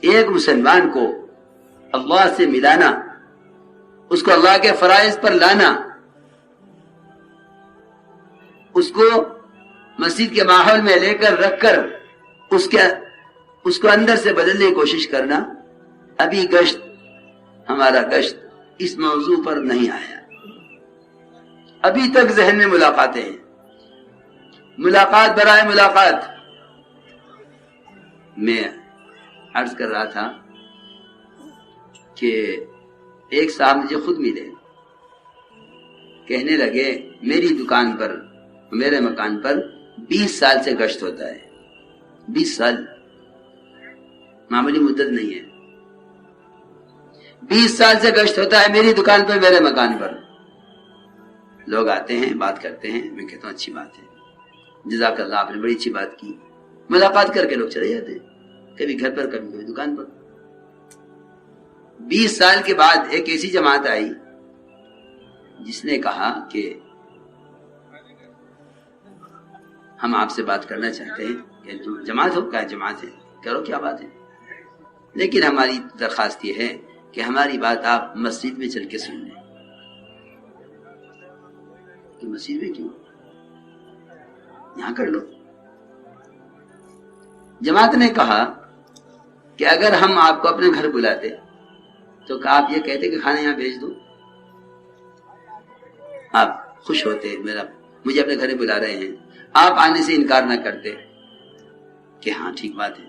ایک مسلمان کو اللہ سے ملانا، اس کو اللہ کے فرائض پر لانا، اس کو مسجد کے ماحول میں لے کر رکھ کر اس کو اندر سے بدلنے کی کوشش کرنا، ابھی ہمارا گشت اس موضوع پر نہیں آیا. ابھی تک ذہن میں ملاقاتیں ہیں، ملاقات برائے ملاقات. میں عرض کر رہا تھا کہ ایک صاحب مجھے خود ملے، کہنے لگے میری دکان پر، میرے مکان پر 20 سال سے گشت ہوتا ہے. 20 سال معمولی مدت نہیں ہے. 20 سال سے گشت ہوتا ہے میری دکان پر، میرے مکان پر. لوگ آتے ہیں، بات کرتے ہیں، میں کہتا ہوں اچھی بات ہے، جزاک اللہ، آپ نے بڑی اچھی بات کی. ملاقات کر کے لوگ چلے جاتے ہیں، کبھی گھر پر، کبھی دکان پر. 20 سال کے بعد ایک ایسی جماعت آئی جس نے کہا کہ ہم آپ سے بات کرنا چاہتے ہیں. کہ جماعت ہو؟ کیا جماعت ہے؟ کرو، کیا بات ہے، لیکن ہماری درخواست یہ ہے کہ ہماری بات آپ مسجد میں چل کے سن لیں. کہ مسجد میں کیوں؟ یہاں کر لو. جماعت نے کہا کہ اگر ہم آپ کو اپنے گھر بلاتے تو آپ یہ کہتے کہ کھانا یہاں بھیج دو، آپ خوش ہوتے، مجھے اپنے گھر بلا رہے ہیں، آپ آنے سے انکار نہ کرتے کہ ہاں ٹھیک بات ہے.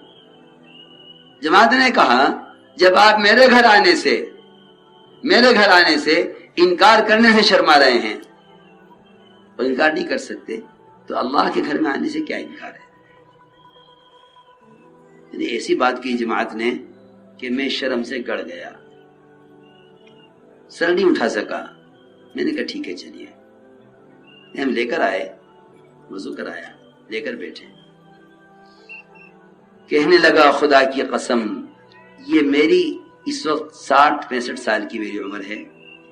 جماعت نے کہا جب آپ میرے گھر آنے سے انکار کرنے سے شرما رہے ہیں اور انکار نہیں کر سکتے تو اللہ کے گھر میں آنے سے کیا انکار ہے. یعنی ایسی بات کی جماعت نے کہ میں شرم سے گڑ گیا، سر نہیں اٹھا سکا. میں نے کہا ٹھیک ہے چلیے. ہم لے کر آئے، وضو کرایا، لے کر بیٹھے. کہنے لگا خدا کی قسم، یہ میری اس وقت 60-65 سال کی میری عمر ہے،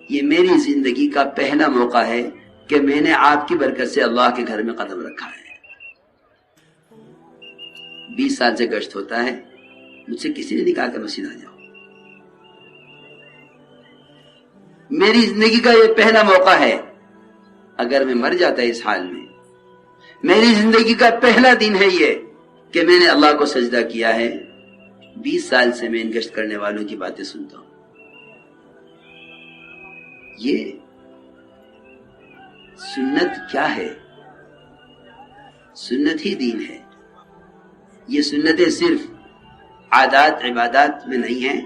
یہ میری زندگی کا پہلا موقع ہے کہ میں نے آپ کی برکت سے اللہ کے گھر میں قدم رکھا ہے. 20 سال سے گشت ہوتا ہے، مجھ سے کسی نے نہیں کہا کہ مسجد آ جاؤ. میری زندگی کا یہ پہلا موقع ہے. اگر میں مر جاتا اس حال میں، میری زندگی کا پہلا دن ہے یہ کہ میں نے اللہ کو سجدہ کیا ہے. 20 سال سے میں ان گشت کرنے والوں کی باتیں سنتا ہوں. یہ سنت کیا ہے؟ سنت ہی دین ہے. یہ سنتیں صرف عادات عبادات میں نہیں ہیں.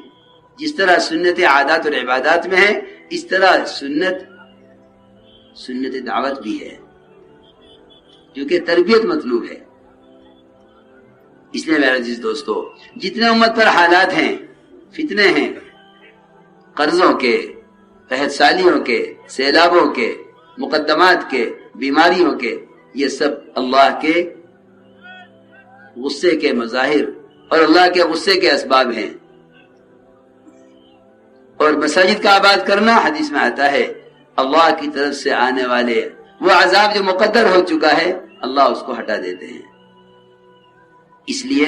جس طرح سنت عادات اور عبادات میں ہے، اس طرح سنت دعوت بھی ہے، کیونکہ تربیت مطلوب ہے. اس لیے میرے عزیز دوستو، جتنے امت پر حالات ہیں، فتنے ہیں، قرضوں کے، قحط سالیوں کے، سیلابوں کے، مقدمات کے، بیماریوں کے، یہ سب اللہ کے غصے کے مظاہر اور اللہ کے غصے کے اسباب ہیں. اور مساجد کا آباد کرنا، حدیث میں آتا ہے اللہ کی طرف سے آنے والے وہ عذاب جو مقدر ہو چکا ہے، اللہ اس کو ہٹا دیتے ہیں. اس لیے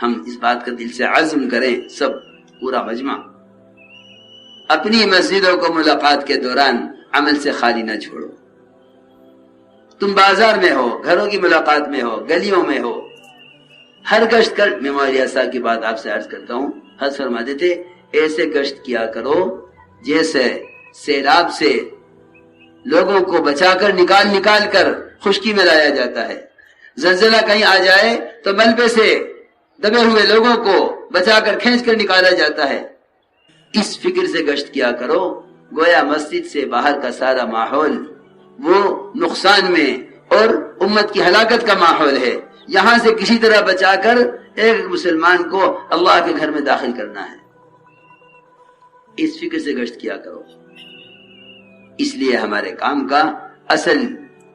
ہم اس بات کا دل سے عزم کریں، سب پورا مجمع، اپنی مسجدوں کو ملاقات کے دوران عمل سے خالی نہ چھوڑو. تم بازار میں ہو، گھروں کی ملاقات میں ہو، گلیوں میں ہو، ہر گشت کر. میں مولانا صاحب کی بات آپ سے عرض کرتا ہوں، حضرت فرماتے تھے ایسے گشت کیا کرو جیسے سیلاب سے لوگوں کو بچا کر نکال کر خشکی میں لایا جاتا ہے. زلزلہ کہیں آ جائے تو ملبے سے دبے ہوئے لوگوں کو بچا کر کھینچ کر نکالا جاتا ہے. اس فکر سے گشت کیا کرو گویا مسجد سے باہر کا سارا ماحول وہ نقصان میں اور امت کی ہلاکت کا ماحول ہے. یہاں سے کسی طرح بچا کر ایک مسلمان کو اللہ کے گھر میں داخل کرنا ہے. اس فکر سے گشت کیا کرو. اس لیے ہمارے کام کا اصل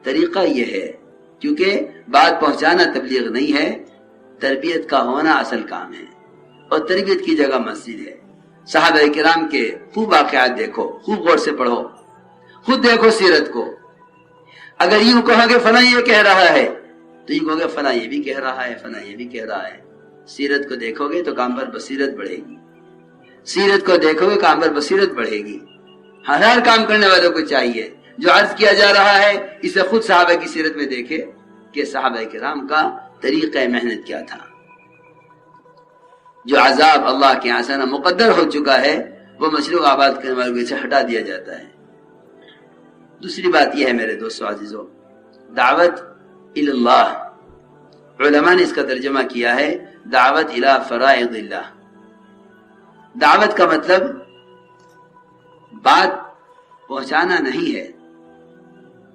طریقہ یہ ہے، کیونکہ بات پہنچانا تبلیغ نہیں ہے، تربیت کا ہونا اصل کام ہے، اور تربیت کی جگہ مسجد ہے. صحابہ کرام کے خوب واقعات دیکھو، خوب غور سے پڑھو، خود دیکھو سیرت کو. اگر یوں کہو کہ فلاں یہ کہہ رہا ہے تو یوں کہو کہ فلاں یہ بھی کہہ رہا ہے، فلاں یہ بھی کہہ رہا ہے. سیرت کو دیکھو گے تو کام پر بصیرت بڑھے گی، سیرت کو دیکھو گے کام پر بصیرت بڑھے گی۔ ہر کام کرنے والوں کو چاہیے، جو عرض کیا جا رہا ہے اسے خود صحابہ کی سیرت میں دیکھے کہ صحابہ کرام کا طریقہ محنت کیا تھا۔ جو عذاب اللہ کے یہاں سے مقدر ہو چکا ہے وہ مشروع آباد کرنے والوں سے ہٹا دیا جاتا ہے۔ دوسری بات یہ ہے میرے دوستو عزیزو، دعوت اللہ، علماء نے اس کا ترجمہ کیا ہے دعوت الی فرائض اللہ۔ دعوت کا مطلب بات پہنچانا نہیں ہے،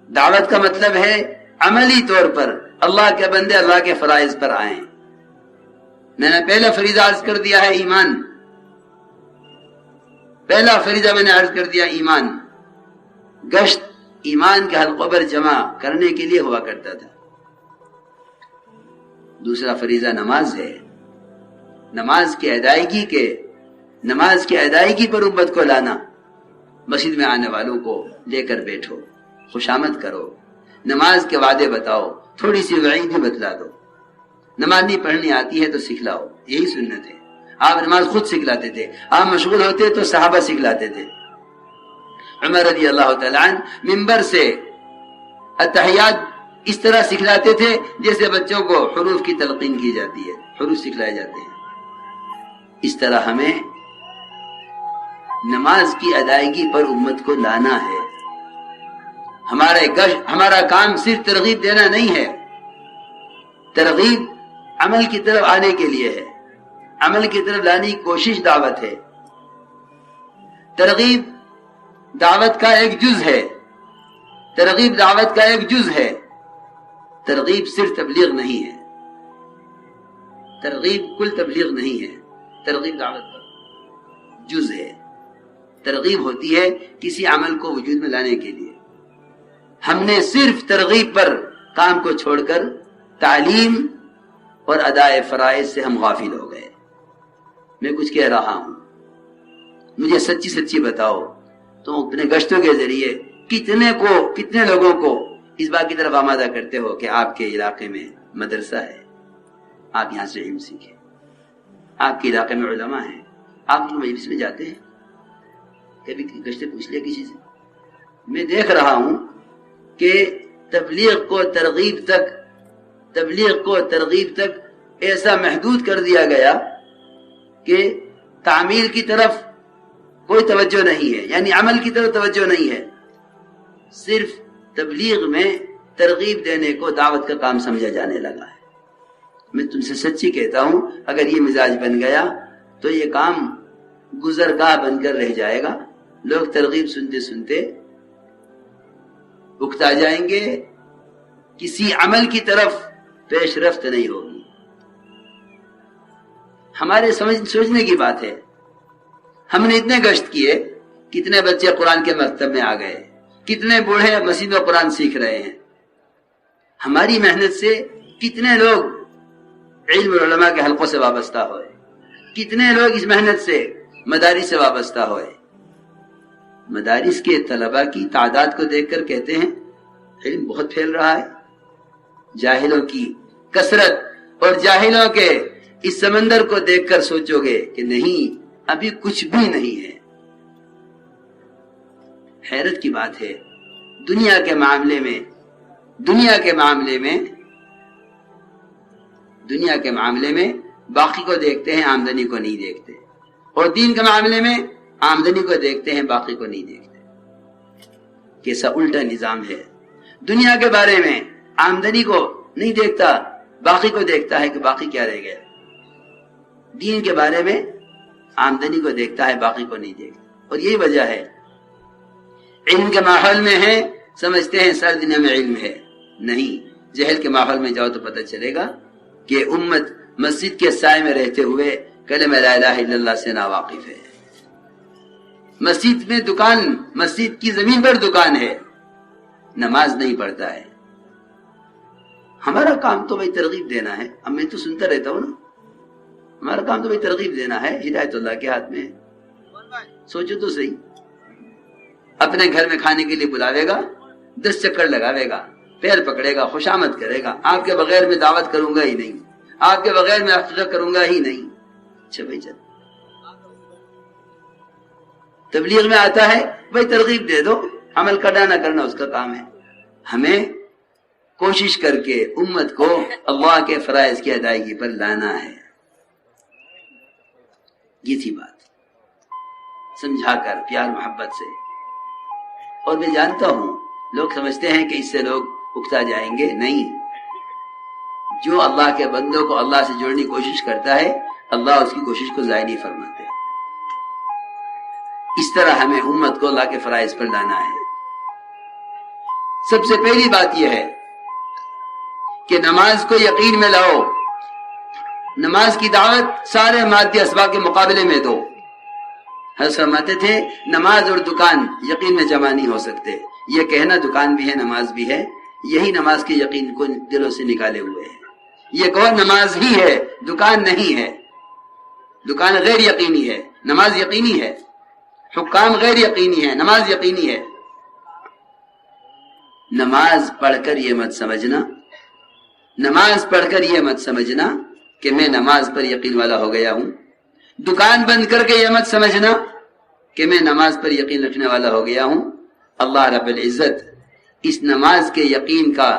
دعوت کا مطلب ہے عملی طور پر اللہ کے بندے اللہ کے فرائض پر آئیں۔ میں نے پہلا فریضہ عرض کر دیا ہے ایمان، پہلا فریضہ میں نے عرض کر دیا ایمان۔ گشت ایمان کے حلقوں پر جمع کرنے کے لیے ہوا کرتا تھا۔ دوسرا فریضہ نماز ہے، نماز کی ادائیگی پر امت کو لانا۔ مسجد میں آنے والوں کو لے کر بیٹھو، خوشامد کرو، نماز کے وعدے بتاؤ، تھوڑی سی وعید بھی بتلا دو۔ نماز نہیں پڑھنی آتی ہے تو سکھلاؤ، یہی سنت ہے۔ آپ نماز خود سکھلاتے تھے، آپ مشغول ہوتے تو صحابہ سکھلاتے تھے۔ عمر رضی اللہ تعالیٰ عنہ منبر سے التحیات اس طرح سکھلاتے تھے جیسے بچوں کو حروف کی تلقین کی جاتی ہے، حروف سکھلائے جاتے ہیں۔ اس طرح ہمیں نماز کی ادائیگی پر امت کو لانا ہے۔ ہمارا کام صرف ترغیب دینا نہیں ہے، ترغیب عمل کی طرف آنے کے لیے ہے، عمل کی طرف لانے کی کوشش دعوت ہے۔ ترغیب دعوت کا ایک جز ہے، ترغیب دعوت کا ایک جز ہے۔ ترغیب صرف تبلیغ نہیں ہے، ترغیب کل تبلیغ نہیں ہے، ترغیب دعوت کا جز ہے۔ ترغیب ہوتی ہے کسی عمل کو وجود میں لانے کے لیے۔ ہم نے صرف ترغیب پر کام کو چھوڑ کر تعلیم اور ادائے فرائض سے ہم غافل ہو گئے۔ میں کچھ کہہ رہا ہوں، مجھے سچی سچی بتاؤ، تم اپنے گشتوں کے ذریعے کتنے لوگوں کو اس بات کی طرف آمادہ کرتے ہو کہ آپ کے علاقے میں مدرسہ ہے، آپ یہاں سے علم سیکھیں، آپ کے علاقے میں علماء ہیں، آپ ان مجلس میں جاتے ہیں؟ کبھی گشتے پوچھ لیا کسی سے؟ میں دیکھ رہا ہوں کہ تبلیغ کو ترغیب تک ایسا محدود کر دیا گیا کہ تعمیل کی طرف کوئی توجہ نہیں ہے، یعنی عمل کی طرف توجہ نہیں ہے، صرف تبلیغ میں ترغیب دینے کو دعوت کا کام سمجھا جانے لگا ہے۔ میں تم سے سچی کہتا ہوں، اگر یہ مزاج بن گیا تو یہ کام گزرگاہ بن کر رہ جائے گا۔ لوگ ترغیب سنتے سنتے اکتا جائیں گے، کسی عمل کی طرف پیش رفت نہیں ہوگی۔ ہمارے سوچنے کی بات ہے، ہم نے اتنے گشت کیے، کتنے بچے قرآن کے مکتب میں آ گئے، کتنے بوڑھے مسجد میں قرآن سیکھ رہے ہیں۔ ہماری محنت سے کتنے لوگ علم اور علماء کے حلقوں سے وابستہ ہوئے، کتنے لوگ اس محنت سے مدارس سے وابستہ ہوئے۔ مدارس کے طلباء کی تعداد کو دیکھ کر کہتے ہیں علم بہت پھیل رہا ہے۔ جاہلوں کی کثرت اور جاہلوں کے اس سمندر کو دیکھ کر سوچو گے کہ نہیں، ابھی کچھ بھی نہیں ہے۔ حیرت کی بات ہے، دنیا کے معاملے میں باقی کو دیکھتے ہیں، آمدنی کو نہیں دیکھتے، اور دین کے معاملے میں آمدنی کو دیکھتے ہیں، باقی کو نہیں دیکھتے۔ کیسا الٹا نظام ہے۔ دنیا کے بارے میں آمدنی کو نہیں دیکھتا، باقی کو دیکھتا ہے کہ باقی کیا رہ گیا۔ دین کے بارے میں آمدنی کو دیکھتا ہے، باقی کو نہیں دیکھتا۔ اور یہی وجہ ہے، علم کے ماحول میں ہے سمجھتے ہیں ساری دنیا میں علم ہے، نہیں۔ جہل کے ماحول میں جاؤ تو پتہ چلے گا کہ امت مسجد کے سائے میں رہتے ہوئے کلمہ لا الہ الا اللہ سے ناواقف ہے۔ مسجد کی زمین پر دکان ہے، نماز نہیں پڑھتا ہے۔ ہمارا کام تو بھائی ترغیب دینا ہے، اب میں تو سنتا رہتا ہوں نا، ہمارا کام تو بھائی ترغیب دینا ہے، ہدایت اللہ کے ہاتھ میں ہے۔ سوچو تو صحیح، اپنے گھر میں کھانے کے لیے بلاوے گا، 10 چکر لگاوے گا، پیر پکڑے گا، خوشامد کرے گا، آپ کے بغیر میں دعوت کروں گا ہی نہیں، آپ کے بغیر میں حقیقت کروں گا ہی نہیں. اچھا بھائی چل تبلیغ میں آتا ہے بھائی ترغیب دے دو، عمل کرنا نہ کرنا اس کا کام ہے. ہمیں کوشش کر کے امت کو اللہ کے فرائض کی ادائیگی پر لانا ہے. یہ تھی بات، سمجھا کر پیار محبت سے. اور میں جانتا ہوں لوگ سمجھتے ہیں کہ اس سے لوگ اکتا جائیں گے، نہیں. جو اللہ کے بندوں کو اللہ سے جوڑنے کی کوشش کرتا ہے اللہ اس کی کوشش کو ضائع نہیں فرماتے. اس طرح ہمیں امت کو اللہ کے فرائض پر لانا ہے. سب سے پہلی بات یہ ہے کہ نماز کو یقین میں لاؤ. نماز کی دعوت سارے مادی اسباب کے مقابلے میں دو. حضرت فرماتے تھے نماز اور دکان یقین میں جمع نہیں ہو سکتے. یہ کہنا دکان بھی ہے نماز بھی ہے، یہی نماز کے یقین کو دلوں سے نکالے ہوئے ہے. یہ کہو نماز ہی ہے دکان نہیں ہے. دکان غیر یقینی ہے، نماز یقینی ہے. حکام غیر یقینی ہے، نماز یقینی ہے. نماز پڑھ کر یہ مت سمجھنا، نماز پڑھ کر یہ مت سمجھنا کہ میں نماز پر یقین والا ہو گیا ہوں. دکان بند کر کے یہ مت سمجھنا کہ میں نماز پر یقین رکھنے والا ہو گیا ہوں. اللہ رب العزت اس نماز کے یقین کا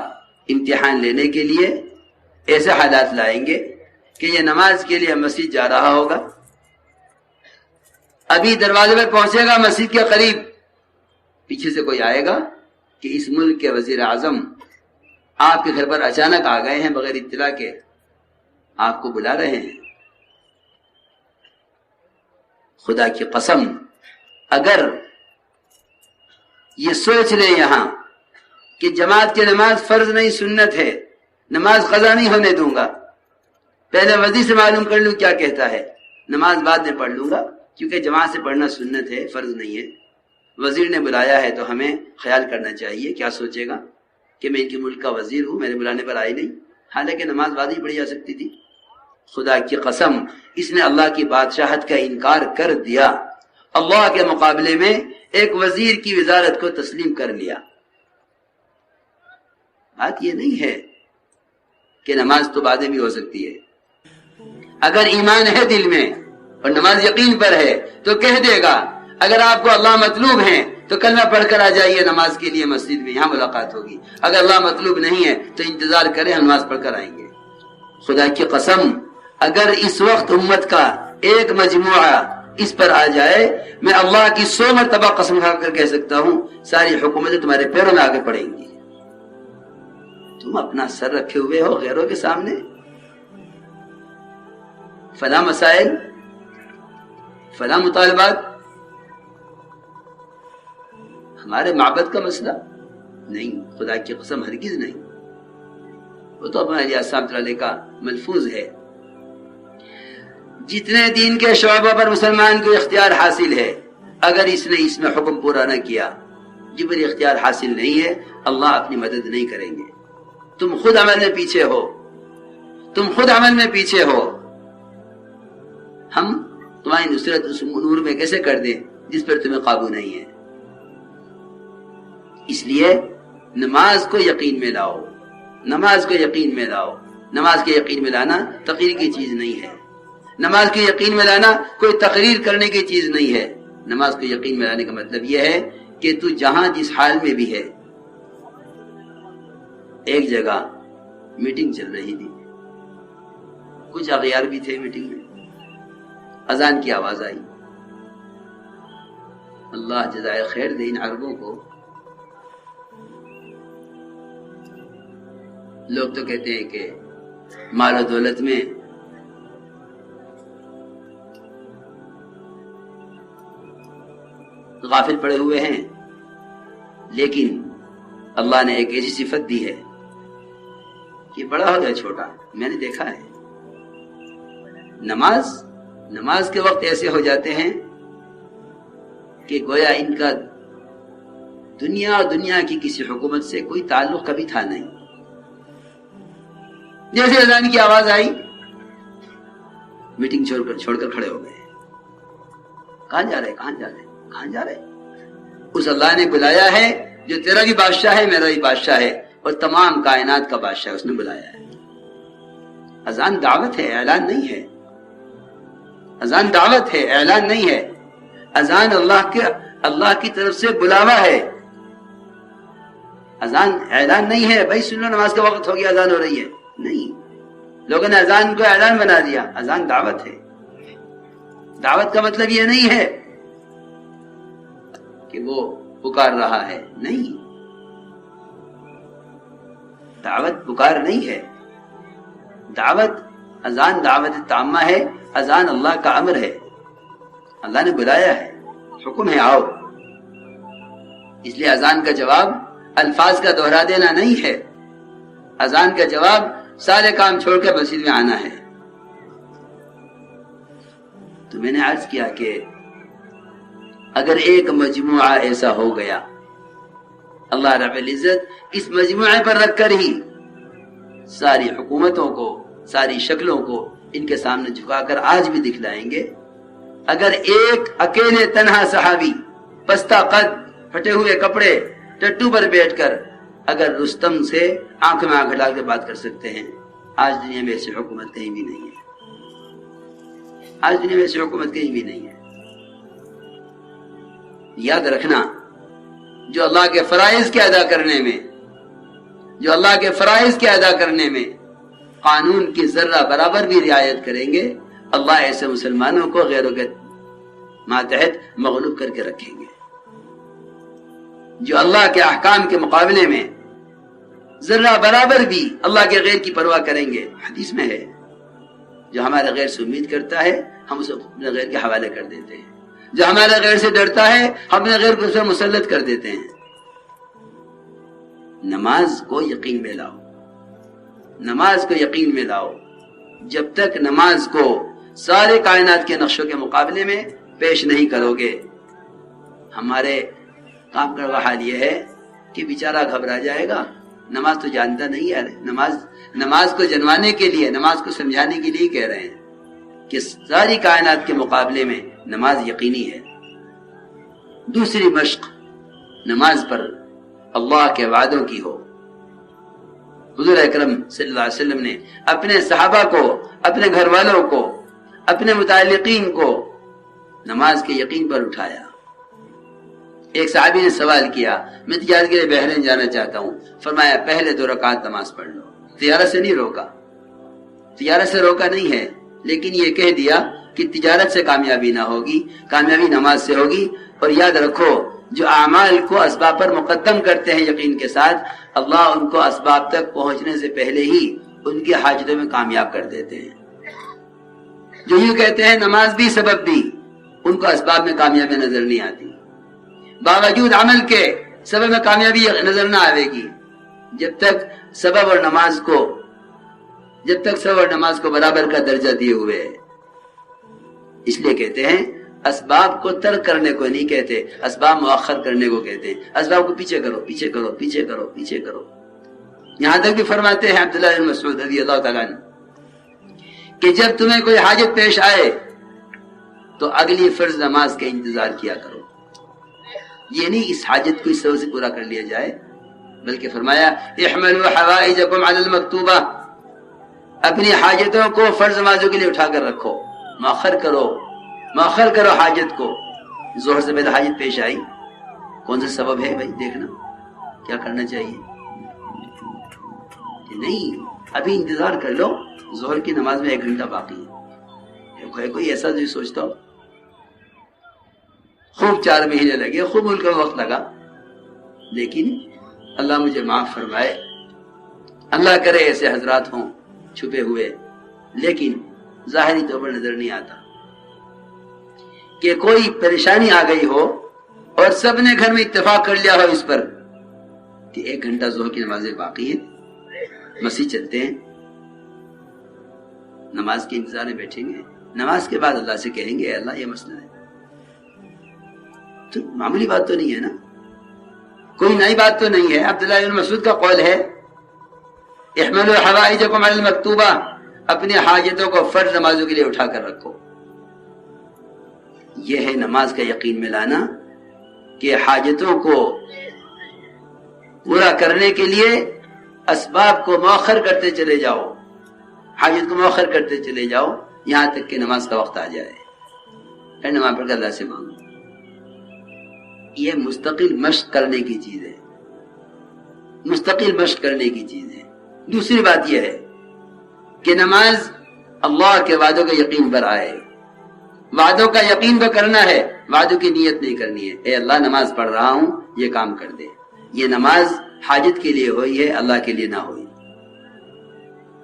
امتحان لینے کے لیے ایسے حالات لائیں گے کہ یہ نماز کے لیے مسجد جا رہا ہوگا، ابھی دروازے پر پہنچے گا مسجد کے قریب، پیچھے سے کوئی آئے گا کہ اس ملک کے وزیر اعظم آپ کے گھر پر اچانک آ گئے ہیں بغیر اطلاع کے، آپ کو بلا رہے ہیں. خدا کی قسم اگر یہ سوچ لیں یہاں کہ جماعت کی نماز فرض نہیں سنت ہے، نماز قضا نہیں ہونے دوں گا، پہلے وزیر سے معلوم کر لوں کیا کہتا ہے، نماز بعد میں پڑھ لوں گا کیونکہ جماعت سے پڑھنا سنت ہے فرض نہیں ہے. وزیر نے بلایا ہے تو ہمیں خیال کرنا چاہیے کیا سوچے گا کہ میں ان کے ملک کا وزیر ہوں، میرے بلانے پر آئی نہیں، حالانکہ نماز بعد ہی پڑھی جا سکتی تھی. خدا کی قسم اس نے اللہ کی بادشاہت کا انکار کر دیا، اللہ کے مقابلے میں ایک وزیر کی وزارت کو تسلیم کر لیا. بات یہ نہیں ہے کہ نماز تو بعد میں بھی ہو سکتی ہے. اگر ایمان ہے دل میں اور نماز یقین پر ہے تو کہہ دے گا اگر آپ کو اللہ مطلوب ہیں تو کلمہ پڑھ کر آ جائیے نماز کے لیے مسجد میں، یہاں ملاقات ہوگی. اگر اللہ مطلوب نہیں ہے تو انتظار کریں، ہم نماز پڑھ کر آئیں گے. خدا کی قسم اگر اس وقت امت کا ایک مجموعہ اس پر آ جائے، میں اللہ کی 100 مرتبہ قسم کھا کر کہہ سکتا ہوں ساری حکومتیں تمہارے پیروں میں آگے پڑیں گی. تم اپنا سر رکھے ہوئے ہو غیروں کے سامنے. فلاں مسائل، فلاں مطالبات ہمارے معبد کا مسئلہ نہیں، خدا کی قسم ہرگز نہیں. وہ تو ہمارے اسلام تعالی کا ملفوظ ہے. جتنے دین کے شعبوں پر مسلمان کو اختیار حاصل ہے، اگر اس نے اس میں حکم پورا نہ کیا، جبری اختیار حاصل نہیں ہے، اللہ اپنی مدد نہیں کریں گے. تم خود عمل میں پیچھے ہو، تم خود عمل میں پیچھے ہو. ہم تمہاری نصرت اس نور میں کیسے کر دیں جس پر تمہیں قابو نہیں ہے. اس لیے نماز کو یقین میں لاؤ، نماز کو یقین میں لاؤ. نماز کے یقین میں لانا تقریر کی چیز نہیں ہے. نماز کے یقین میں لانا کوئی تقریر کرنے کی چیز نہیں ہے. نماز کو یقین میں لانے کا مطلب یہ ہے کہ تو جہاں جس حال میں بھی ہے. ایک جگہ میٹنگ چل رہی تھی، کچھ اغیار بھی تھے میٹنگ میں، اذان کی آواز آئی. اللہ جزائے خیر دے ان عربوں کو. لوگ تو کہتے ہیں کہ مال و دولت میں غافل پڑے ہوئے ہیں، لیکن اللہ نے ایک ایسی صفت دی ہے کہ بڑا ہو یا چھوٹا، میں نے دیکھا ہے نماز کے وقت ایسے ہو جاتے ہیں کہ گویا ان کا دنیا کی کسی حکومت سے کوئی تعلق کبھی تھا نہیں. جیسے اذان کی آواز آئی میٹنگ چھوڑ کر کھڑے ہو گئے. کہاں جا رہے کہاں جا رہے کہاں جا رہے؟ اس اللہ نے بلایا ہے جو تیرا بھی بادشاہ ہے، میرا بھی بادشاہ ہے اور تمام کائنات کا بادشاہ ہے. اس نے بلایا ہے. اذان دعوت ہے، اعلان نہیں ہے. اذان دعوت ہے، اعلان نہیں ہے. اذان اللہ کی طرف سے بلاوا ہے. اذان اعلان نہیں ہے بھائی سن لو نماز کا وقت ہو گیا اذان ہو رہی ہے، نہیں. لوگوں نے اذان کو اعلان بنا دیا. اذان دعوت ہے. دعوت کا مطلب یہ نہیں ہے کہ وہ پکار رہا ہے، نہیں. دعوت پکار نہیں ہے. دعوت اذان دعوت تامہ ہے. اذان اللہ کا امر ہے، اللہ نے بلایا ہے، حکم ہے آؤ. اس لیے اذان کا جواب الفاظ کا دوہرا دینا نہیں ہے. اذان کا جواب سارے کام چھوڑ کے مسجد میں آنا ہے. تو میں نے عرض کیا کہ اگر ایک مجموعہ ایسا ہو گیا، اللہ رب العزت اس مجموعے پر رکھ کر ہی ساری حکومتوں کو، ساری شکلوں کو ان کے سامنے جھکا کر آج بھی دکھلائیں گے. اگر ایک اکیلے تنہا صحابی پستہ قد، پھٹے ہوئے کپڑے، ٹٹو پر بیٹھ کر اگر رستم سے آنکھ میں آنکھ ڈال کے بات کر سکتے ہیں، آج دنیا میں ایسی حکومت کہیں بھی نہیں ہے. آج دنیا میں ایسی حکومت کہیں بھی نہیں ہے. یاد رکھنا، جو اللہ کے فرائض کے ادا کرنے میں، جو اللہ کے فرائض کے ادا کرنے میں قانون کی ذرہ برابر بھی رعایت کریں گے، اللہ ایسے مسلمانوں کو غیروں کے ماتحت مغلوب کر کے رکھیں گے. جو اللہ کے احکام کے مقابلے میں ذرہ برابر بھی اللہ کے غیر کی پرواہ کریں گے. حدیث میں ہے جو ہمارے غیر سے امید کرتا ہے ہم اسے اپنے غیر کے حوالے کر دیتے ہیں. جو ہمارے غیر سے ڈرتا ہے ہم اپنے غیر کو اس پر مسلط کر دیتے ہیں. نماز کو یقین میں لاؤ، نماز کو یقین میں لاؤ. جب تک نماز کو سارے کائنات کے نقشوں کے مقابلے میں پیش نہیں کرو گے، ہمارے کام کا حال یہ ہے کہ بیچارہ گھبرا جائے گا. نماز تو جانتا نہیں ہے. نماز کو جنوانے کے لیے، نماز کو سمجھانے کے لیے کہہ رہے ہیں کہ ساری کائنات کے مقابلے میں نماز یقینی ہے. دوسری مشق نماز پر اللہ کے وعدوں کی ہو. حضور اکرم صلی اللہ علیہ وسلم نے اپنے صحابہ کو، اپنے گھر والوں کو، اپنے متعلقین کو نماز کے یقین پر اٹھایا. ایک صحابی نے سوال کیا، میں تجارت کے لیے بحرین جانا چاہتا ہوں. فرمایا پہلے 2 رکعت نماز پڑھ لو. تجارت سے نہیں روکا، تجارت سے روکا نہیں ہے، لیکن یہ کہہ دیا کہ تجارت سے کامیابی نہ ہوگی، کامیابی نماز سے ہوگی. اور یاد رکھو جو اعمال کو اسباب پر مقدم کرتے ہیں یقین کے ساتھ، اللہ ان کو اسباب تک پہنچنے سے پہلے ہی ان کی حاجتوں میں کامیاب کر دیتے ہیں. جو یوں کہتے ہیں نماز بھی سبب بھی، ان کو اسباب میں کامیابی نظر نہیں آتی. باوجود عمل کے سبب میں کامیابی نظر نہ آئے گی جب تک سبب اور نماز کو برابر کا درجہ دیے ہوئے. اس لیے کہتے ہیں اسباب کو ترک کرنے کو نہیں کہتے، اسباب مؤخر کرنے کو کہتے ہیں. اسباب کو پیچھے کرو، پیچھے کرو، پیچھے کرو، پیچھے کرو. یہاں تک بھی فرماتے ہیں عبداللہ بن مسعود رضی اللہ تعالیٰ عنہ کہ جب تمہیں کوئی حاجت پیش آئے تو اگلی فرض نماز کا انتظار کیا کرو. یہ نہیں اس حاجت کو اس طرح سے پورا کر لیا جائے، بلکہ فرمایا احملوا حوائجکم علی المکتوبہ، اپنی حاجتوں کو فرض نمازوں کے لیے اٹھا کر رکھو. مؤخر کرو حاجت کو. ظہر سے پہلے حاجت پیش آئی، کون سا سبب ہے بھائی؟ دیکھنا کیا کرنا چاہیے. نہیں، ابھی انتظار کر لو، ظہر کی نماز میں 1 گھنٹہ باقی ہے. کوئی ایسا جو سوچتا ہو خوب 4 مہینے لگے، خوب ملک کا وقت لگا، لیکن اللہ مجھے معاف فرمائے، اللہ کرے ایسے حضرات ہوں چھپے ہوئے، لیکن ظاہری طور پر نظر نہیں آتا کہ کوئی پریشانی آ گئی ہو اور سب نے گھر میں اتفاق کر لیا ہو اس پر کہ 1 گھنٹہ ظہر کی نمازیں باقی ہیں، مسجد چلتے ہیں، نماز کے انتظار میں بیٹھیں گے، نماز کے بعد اللہ سے کہیں گے اللہ یہ مسئلہ ہے. تو معمولی بات تو نہیں ہے نا، کوئی نئی بات تو نہیں ہے. عبداللہ بن مسعود کا قول ہے احملوا حوائجکم علی المکتوبہ، اپنی حاجتوں کو فرض نمازوں کے لیے اٹھا کر رکھو. یہ ہے نماز کا یقین میں لانا کہ حاجتوں کو پورا کرنے کے لیے اسباب کو مؤخر کرتے چلے جاؤ. حاجت کو مؤخر کرتے چلے جاؤ یہاں تک کہ نماز کا وقت آ جائے، پھر نماز پڑھ کر اللہ سے مانگو۔ یہ مستقل مشق کرنے کی چیز ہے، مستقل مشق کرنے کی چیز ہے۔ دوسری بات یہ ہے کہ نماز اللہ کے وعدوں کا یقین پر آئے، وعدوں کا یقین پر کرنا ہے، وعدوں کی نیت نہیں کرنی ہے۔ اے اللہ نماز پڑھ رہا ہوں، یہ کام کر دے۔ یہ نماز حاجت کے لیے ہوئی ہے، اللہ کے لیے نہ ہوئی۔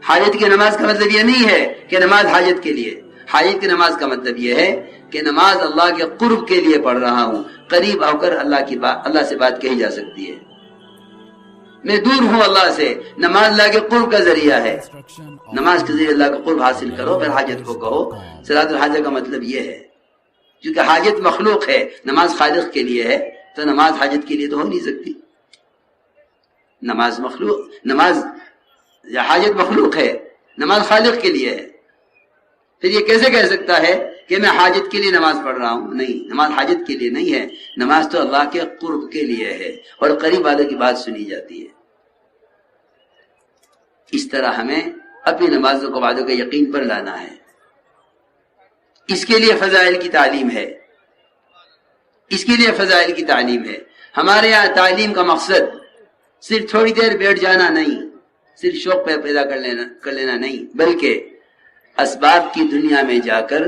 حاجت کی نماز کا مطلب یہ نہیں ہے کہ نماز حاجت کے لیے، حاجت کی نماز کا مطلب یہ ہے کہ نماز اللہ کے قرب کے لیے پڑھ رہا ہوں، قریب ہو کر اللہ سے بات کہی جا سکتی ہے۔ میں دور ہوں اللہ سے، نماز اللہ کے قرب کا ذریعہ ہے، نماز کے ذریعے اللہ کا قرب حاصل کرو، پھر حاجت کو کہو۔ صلاۃ الحاجہ کا مطلب یہ ہے، کیونکہ حاجت مخلوق ہے، نماز خالق کے لیے ہے، تو نماز حاجت کے لیے تو ہو نہیں سکتی۔ نماز مخلوق، نماز حاجت مخلوق ہے، نماز خالق کے لیے ہے۔ پھر یہ کیسے کہہ سکتا ہے کہ میں حاجت کے لیے نماز پڑھ رہا ہوں؟ نہیں، نماز حاجت کے لیے نہیں ہے، نماز تو اللہ کے قرب کے لیے ہے، اور قریب والوں کی بات سنی جاتی ہے۔ اس طرح ہمیں اپنی نمازوں کو وعدوں کے یقین پر لانا ہے۔ اس کے لیے فضائل کی تعلیم ہے، اس کے لیے فضائل کی تعلیم ہے۔ ہمارے یہاں تعلیم کا مقصد صرف تھوڑی دیر بیٹھ جانا نہیں، صرف شوق پیدا کر لینا نہیں، بلکہ اسباب کی دنیا میں جا کر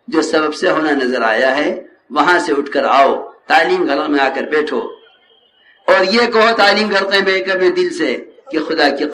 جو سبب سے ہونا نظر آیا ہے وہاں سے اٹھ کر آؤ، تعلیم گھر میں آ کر بیٹھو، اور یہ کہو تعلیم گھر میں بیٹھ کر اپنے دل سے کہ خدا کی